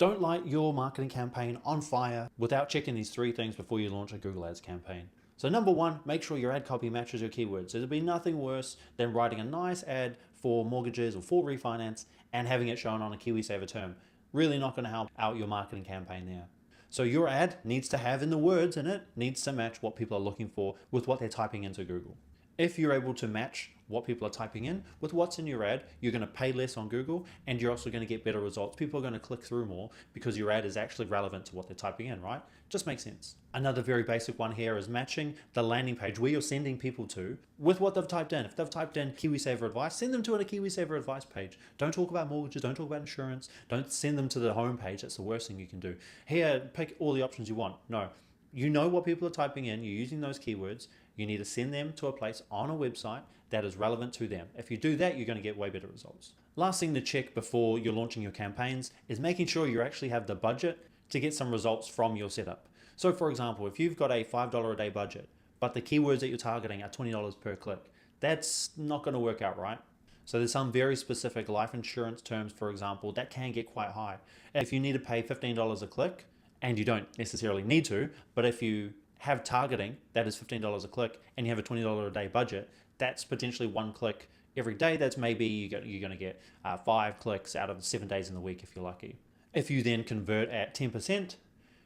Don't light your marketing campaign on fire without checking these 3 things before you launch a Google Ads campaign. So number 1, make sure your ad copy matches your keywords. There'll be nothing worse than writing a nice ad for mortgages or for refinance and having it shown on a KiwiSaver term. Really not going to help out your marketing campaign there. So your ad needs to have in the words in it, needs to match what people are looking for with what they're typing into Google. If you're able to match what people are typing in with what's in your ad, you're going to pay less on Google and you're also going to get better results. People are going to click through more because your ad is actually relevant to what they're typing in, right? Just makes sense. Another very basic one here is matching the landing page where you're sending people to with what they've typed in. If they've typed in KiwiSaver advice, send them to a KiwiSaver advice page. Don't talk about mortgages, don't talk about insurance, don't send them to the home page. That's the worst thing you can do. Here, pick all the options you want. No. You know what people are typing in, you're using those keywords, you need to send them to a place on a website that is relevant to them. If you do that, you're going to get way better results. Last thing to check before you're launching your campaigns is making sure you actually have the budget to get some results from your setup. So for example, if you've got a $5 a day budget, but the keywords that you're targeting are $20 per click, that's not going to work out, right? So there's some very specific life insurance terms, for example, that can get quite high. If you need to pay $15 a click, and you don't necessarily need to, but if you have targeting that is $15 a click and you have a $20 a day budget, that's potentially 1 click every day. That's maybe you're going to get 5 clicks out of 7 days in the week if you're lucky. If you then convert at 10%,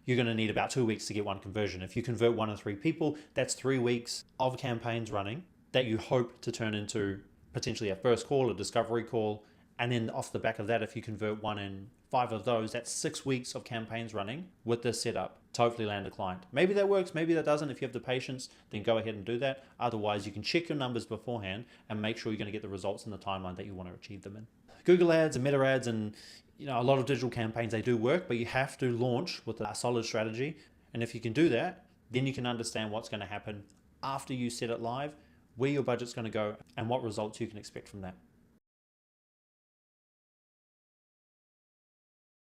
you're going to need about 2 weeks to get 1 conversion. If you convert 1 in 3 people, that's 3 weeks of campaigns running that you hope to turn into potentially a first call, a discovery call, and then off the back of that, if you convert 1 in 5 of those, that's 6 weeks of campaigns running with this setup to hopefully land a client. Maybe that works, maybe that doesn't. If you have the patience, then go ahead and do that. Otherwise, you can check your numbers beforehand and make sure you're going to get the results in the timeline that you want to achieve them in. Google ads and meta ads and a lot of digital campaigns, they do work, but you have to launch with a solid strategy. And if you can do that, then you can understand what's going to happen after you set it live, where your budget's going to go, and what results you can expect from that.